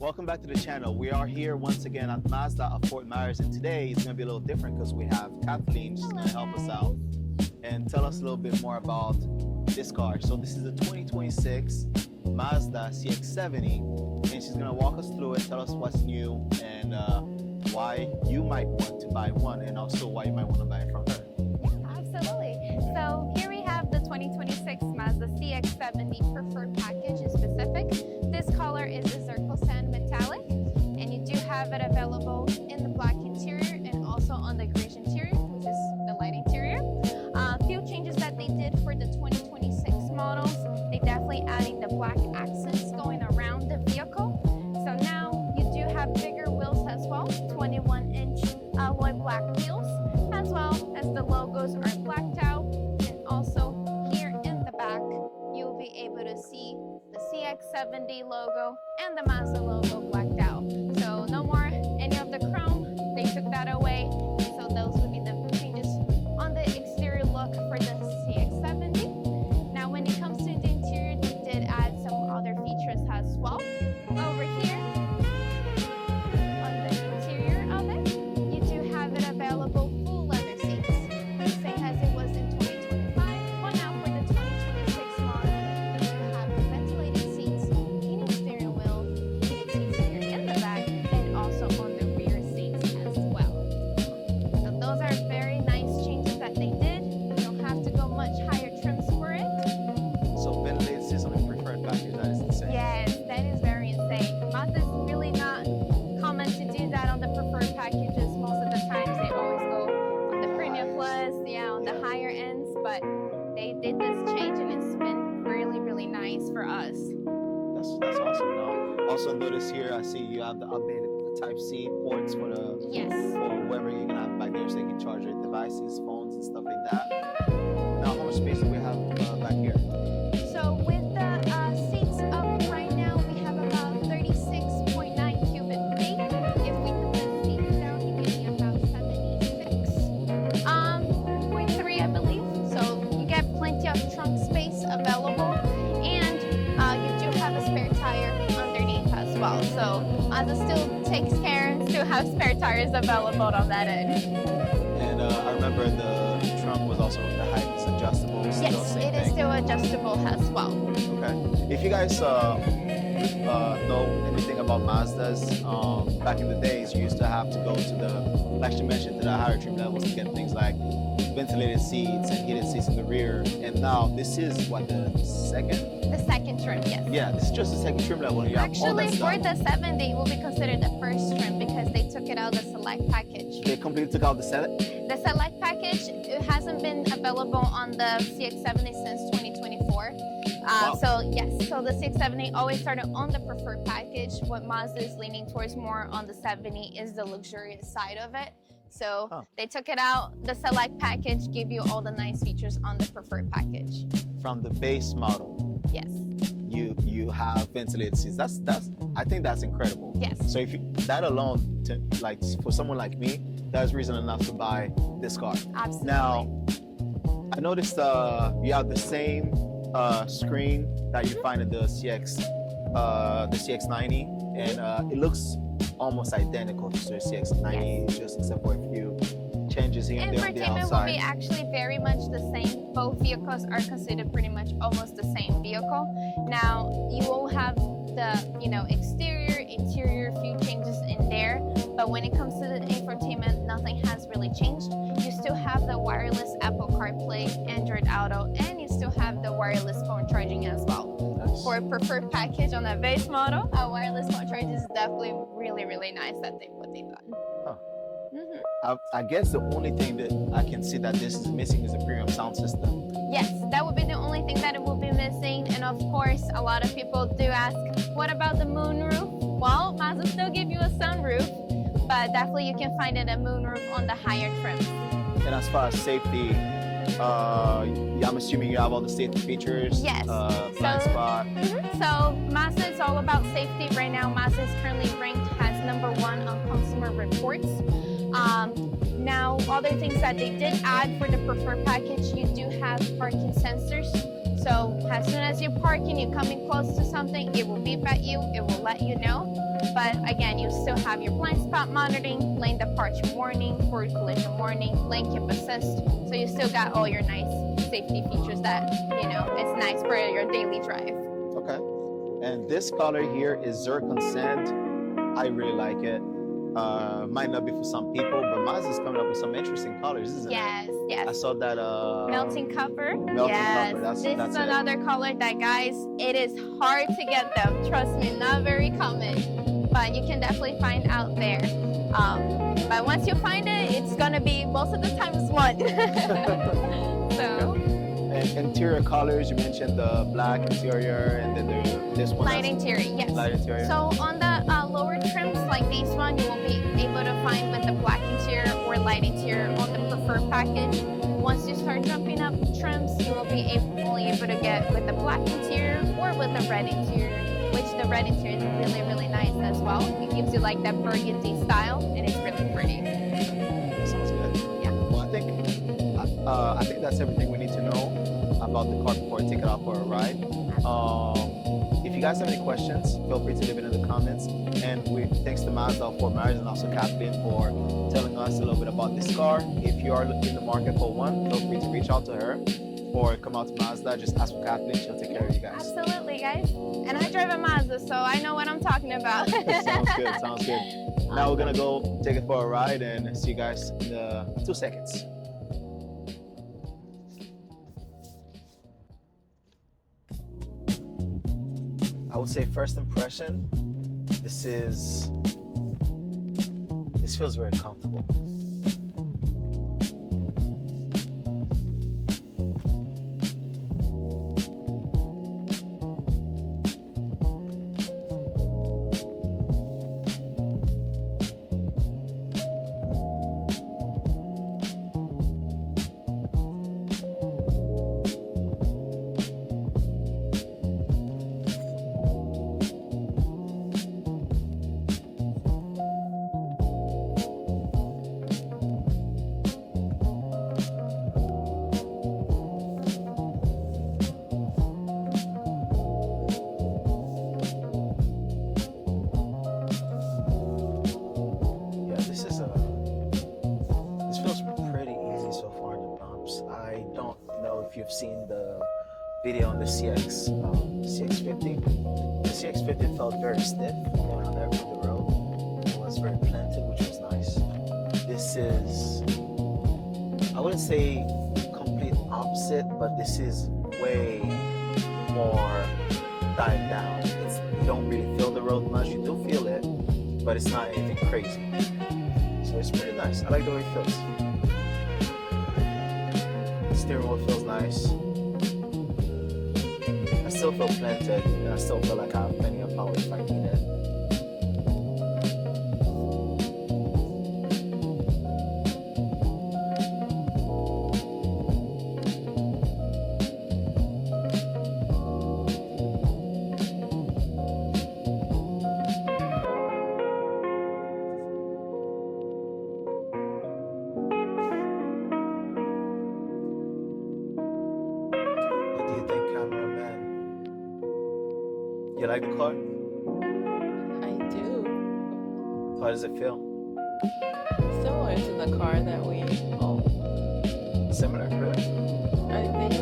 Welcome back to the channel. We are here once again at Mazda of Fort Myers, and today is going to be a little different because we have Kathleen. She's going to help us out and tell us a little bit more about this car. So this is a 2026 Mazda CX-70, and she's going to walk us through it, tell us what's new and why you might want to buy one, and also why you might want to buy it from her. Yeah, absolutely. So here we have the 2026 Mazda CX-70 preferred package in specific. This color is a Zircon Sand Metallic, and you do have it available in the black interior and also on the gray interior, which is the light interior. A few changes that they did for the 2026 models, they definitely adding the black accents going around the vehicle. So now you do have bigger wheels as well, 21-inch alloy black wheels, as well as the logos are blacked out, and also here in the back you'll be able to see the CX-70 logo and the Mazda logo blacked out. So no more any of the chrome, they took that away. So those would be the changes on the exterior look for the CX-70. Now when it comes to the interior, they did add some other features as well. Over here, on the interior of it, you do have it available full leather seats, same as it was in 2025. But now for the 2026 model, you do have ventilated seats, heated steering wheel, heated seats here in the back, and also on the rear seats as well. So those are very nice changes that they did. You don't have to go much higher trims for it. So ventilated seats on the preferred package, that is insane. Yes, that is very insane. Mazda is really not common to do that on the preferred packages. Most of the times they always go on the premium plus, on the higher ends, but they did this change and it's been really, really nice for us. That's awesome. Now, also notice here, I see you have the updated Type-C ports for the Yes. for whoever you're gonna have back there, so you can charge your devices, phones, and stuff like that. Now, how much space do we have back here? So with the seats up right now, we have about 36.9 cubic feet. If we put the seats down, you're getting about 76.3, I believe. So you get plenty of trunk space available, and you do have a spare tire underneath as well. So Mazda still takes care and still have spare tires available on that end. And I remember the trunk was also the height is adjustable. Still Yes, same it is thing. still adjustable as well. Okay. If you guys know anything about Mazdas, back in the days, you used to have to go to the, like you mentioned, to the higher trim levels to get things like ventilated seats and heated seats in the rear. And now this is what, the second? The second trim, yes. Yeah, this is just the second trim level. You have all that Actually, stuff. for the 70, it will be considered the first trim because they took it out of the select package. They completely took out the Select. The select package, it hasn't been available on the CX-70 since 2024. Wow. So yes, so the CX-70 always started on the preferred package. What Mazda is leaning towards more on the 70 is the luxurious side of it. So they took it out, the select package, give you all the nice features on the preferred package. From the base model, Yes. you have ventilated seats. That's I think that's incredible. Yes. So if you, that alone, like for someone like me, that's reason enough to buy this car. Absolutely. Now, I noticed you have the same screen that you find in the CX-90, and it looks almost identical to the CX-90, just except for a few changes here and there on the Infotainment will outside. be actually very much the same. Both vehicles are considered pretty much almost the same vehicle. Now, you will have the exterior, interior, few changes in there, but when it comes to the infotainment, nothing has really changed. You still have the wireless Apple CarPlay, Android Auto, and you still have the wireless phone charging as well. Nice. For a preferred package on a base model, a wireless phone charge is definitely really, really nice that what they've done. Huh. Mm-hmm. I guess the only thing that I can see that this is missing is a premium sound system. Yes, that would be the only thing that it will be missing. And of course, a lot of people do ask, what about the moonroof? Well, Mazda still give you a sunroof, but definitely you can find it a moonroof on the higher trims. And as far as safety, I'm assuming you have all the safety features. Yes. Blind spot. So Mazda is all about safety. Right now, Mazda is currently ranked as #1 on Consumer Reports. Now, other things that they did add for the preferred package, you do have parking sensors. So as soon as you park and you're coming close to something, it will beep at you, it will let you know. But again, you still have your blind spot monitoring, lane departure warning, forward collision warning, lane keep assist. So you still got all your nice safety features that, you know, it's nice for your daily drive. Okay. And this color here is zircon sand. I really like it. Might not be for some people, but Mazda's coming up with some interesting colors, isn't Yes, it? yes. I saw that Melting copper. melting Yes. copper. That's This is another color that, guys, it is hard to get them. Trust me, not very common, but you can definitely find out there. But once you find it, it's gonna be most of the time smart. So. And interior colors, you mentioned the black interior, and then this one. Light interior, yes. Light interior. So on the lower trims like this one, you will be able to find with the black interior or light interior on the preferred package. Once you start jumping up trims, you will be only able to get with the black interior or with the red interior, which the red interior is really, really nice as well. It gives you like that burgundy style, and it's really pretty. Sounds good. Yeah. Well, I think that's everything we need to know about the car before I take it out for a ride. If you guys have any questions, feel free to leave it in the comments. And thanks to Mazda Fort Myers and also Kathleen for telling us a little bit about this car. If you are in the market for one, feel free to reach out to her or come out to Mazda. Just ask for Kathleen; she'll take care of you guys. Absolutely, guys. And I drive a Mazda, so I know what I'm talking about. Sounds good. Sounds good. Now we're gonna go take it for a ride and see you guys in 2 seconds. I would say first impression, this feels very comfortable. You've seen the video on the CX-50. The CX-50 felt very stiff going on the road. It was very planted, which was nice. This is, I wouldn't say complete opposite, but this is way more dialed down. You don't really feel the road much. You do feel it, but it's not anything crazy. So it's pretty nice. I like the way it feels. Steering wheel feels nice. I still feel planted, and I still feel like I have plenty of power if I need it. You like the car? I do. How does it feel? Similar to the car that we own. Similar, really? I think.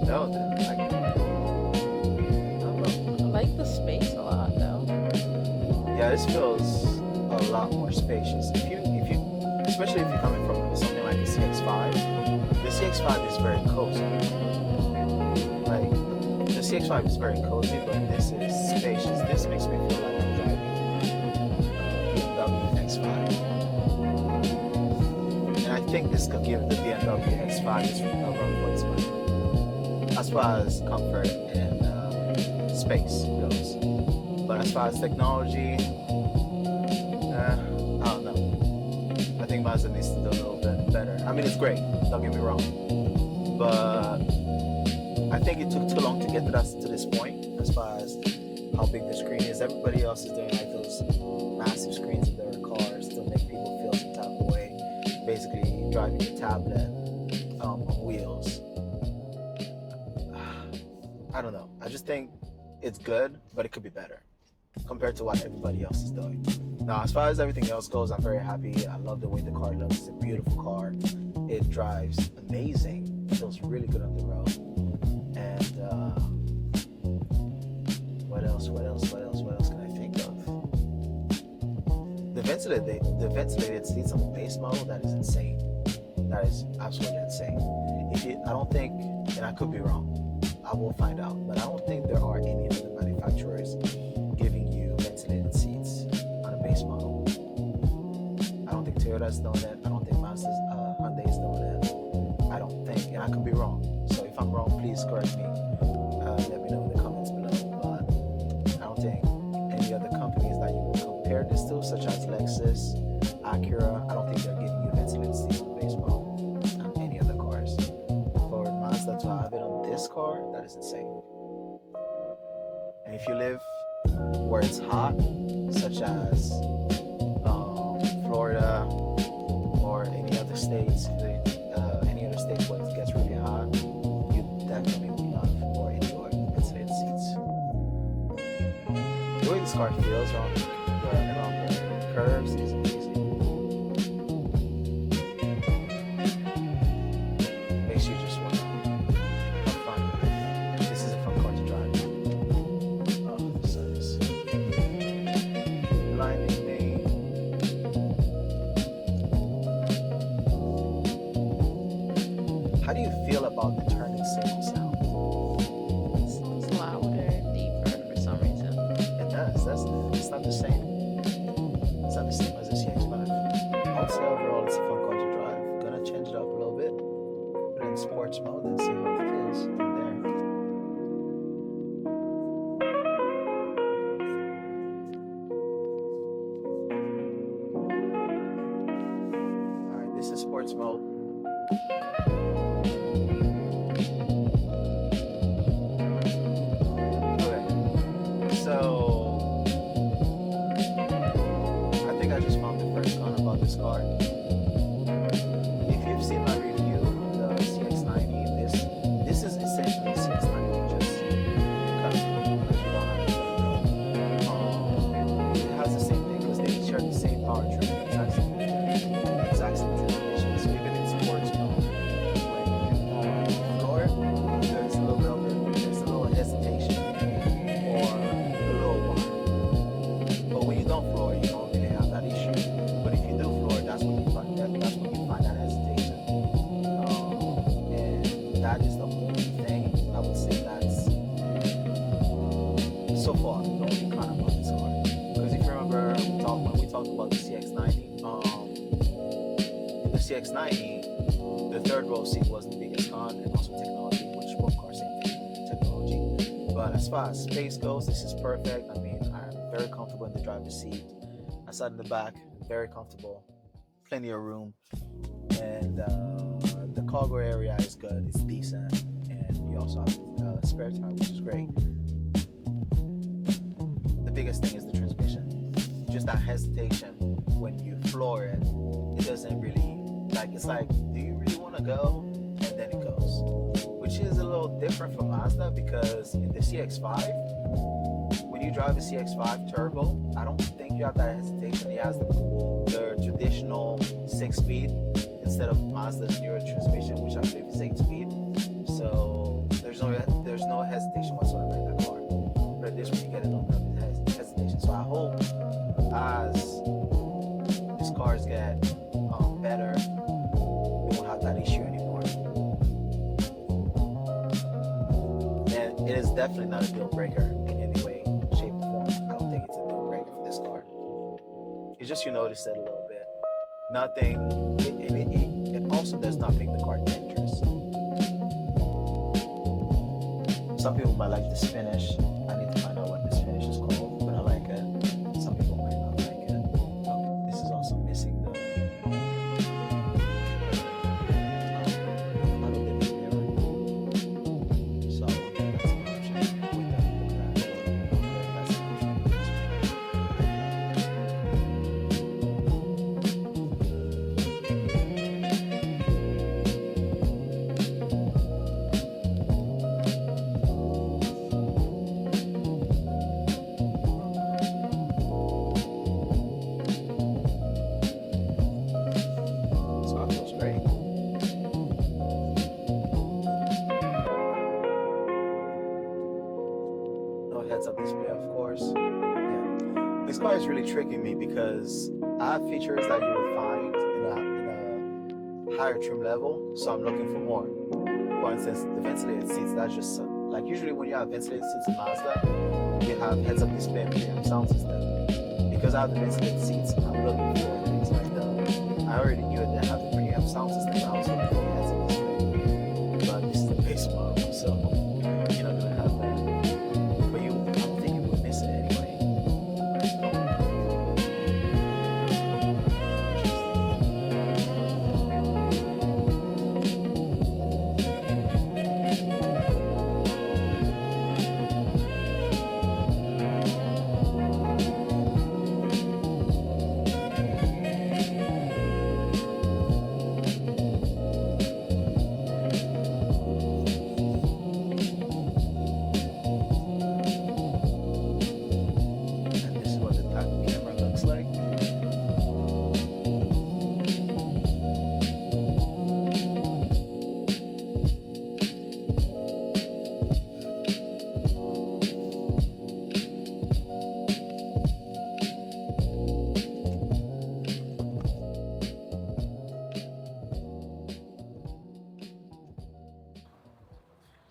No, like, I don't know. I like the space a lot, though. Yeah, this feels a lot more spacious. If you, especially if you're coming from something like the CX-5, the CX-5 is very cozy. Like, the CX-5 is very cozy, but this is spacious. This makes me feel like I'm driving BMW X5. And I think this could give the BMW X5 its run for its money, as far as comfort and space goes. But as far as technology, I don't know. I think Mazda needs to do a little bit better. I mean, it's great, don't get me wrong, but I think it took too long to get to this point as far as how big the screen is. Everybody else is doing like those massive screens in their cars to make people feel some type of way. Basically driving a tablet on wheels. I don't know. I just think it's good, but it could be better compared to what everybody else is doing. Now, as far as everything else goes, I'm very happy. I love the way the car looks. It's a beautiful car. It drives amazing. It feels really good on the road. And what else can I think of? The ventilated seats on the base model, that is insane. That is absolutely insane. I don't think, and I could be wrong, I will find out, but I don't think there are any other manufacturers giving you ventilated seats on a base model. I don't think Toyota's doing it. I don't think Mazda's, Hyundai's doing it. I don't think, and I could be wrong. So if I'm wrong, please correct me. Let me know in the comments below. But I don't think any other companies that you will compare this to, such as Lexus, Acura, I don't think they're giving you ventilated seats on the base model on any other cars. For Mazda to have it on this car, that is insane. And if you live where it's hot, such as Florida or any other states where it gets really hot, you definitely will love or enjoy ventilated seats. The way this car feels around the curves is amazing. Makes you just want to have fun. This is a fun car to drive. Oh, the sun is blinding me. How do you feel about the turning signal sound? It sounds louder, deeper for some reason. It does. It's not the same. It's not the same as the CX-5. I would say overall it's a fun car to drive. Gonna change it up a little bit. Put it in sports mode and see how it feels from there. Alright, this is sports mode. So, I think I just found the first con about this car. If you've seen my review of the CX-90, this is essentially CX-90, just cut because you don't have to let it go. It has the same thing because they share the same powertrain, exact same transmission. So even in sports mode, when you floor, there's a little hesitation. But when you don't floor, you don't really have that issue. But if you do floor, that's when you find that hesitation. And that is the only thing I would say that's so far the only con about this car. Because if you remember, when we talked about the CX-90, in the CX-90, the third row seat was the biggest con, and also technology, which both cars same thing, technology. But as far as space goes, this is perfect. I mean, I'm very comfortable in the driver's seat. I sat in the back, very comfortable, plenty of room, and the cargo area is good, it's decent, and you also have spare tire, which is great. The biggest thing is the transmission. Just that hesitation when you floor it, it doesn't really, it's like, do you really want to go? And then it goes, which is a little different from Mazda because in the CX-5, when you drive a CX-5 turbo, I don't think you have that hesitation. It has the traditional 6-speed instead of Mazda's newer transmission, which I believe is 8-speed. So there's no hesitation whatsoever in that car. But this one you get a little bit of hesitation. So I hope as these cars get better, we won't have that issue anymore. And it is definitely not a deal breaker in any way, shape, or form. I don't think it's a deal breaker for this car. It's just you notice it a little bit. Nothing. It also does not make the car dangerous. Some people might like this finish. I need to find out what this finish is called, but I like it. Some people might not like it. This is also missing the great. No heads-up display, of course. Yeah. This car is really tricking me because I have features that you would find in a higher trim level, so I'm looking for more. For instance, the ventilated seats, that's just like usually when you have ventilated seats in Mazda, you have heads-up display and premium sound system. Because I have the ventilated seats, I'm looking for things like that. I already knew they have the premium sound system, but I was looking for the heads-up display. But this is the base model, so you're not gonna have that. But I don't think you would miss it anyway.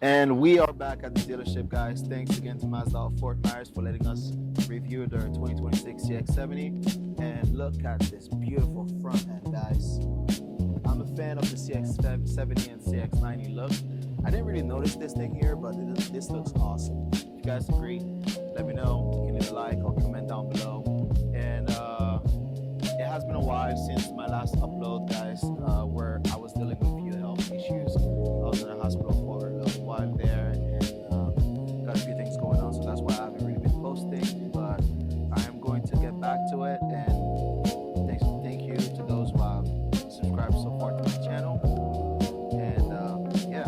And we are back at the dealership, guys. Thanks again to Mazda of Fort Myers for letting us review their 2026 CX-70. And look at this beautiful front end, guys. I'm a fan of the CX-70 and CX-90 look. I didn't really notice this thing here, but this looks awesome. If you guys agree, let me know. You can leave a like or comment down below. And it has been a while since my last upload, guys, where I was dealing with few health issues. I was in the hospital for a little while there and got a few things going on, so that's why I haven't really been posting. But I am going to get back to it, and thank you to those who have subscribed so far to my channel. And yeah,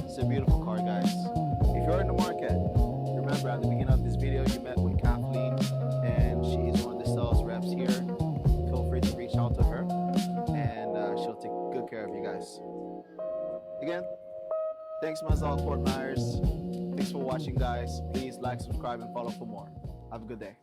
it's a beautiful car, guys. If you're in the market, remember at the beginning of this video you met with Kathleen, and she is one of the sales reps here. Feel free to reach out to her, and she'll take good care of you guys. Again, thanks Mazda of Fort Myers. Thanks for watching, guys. Please like, subscribe, and follow for more. Have a good day.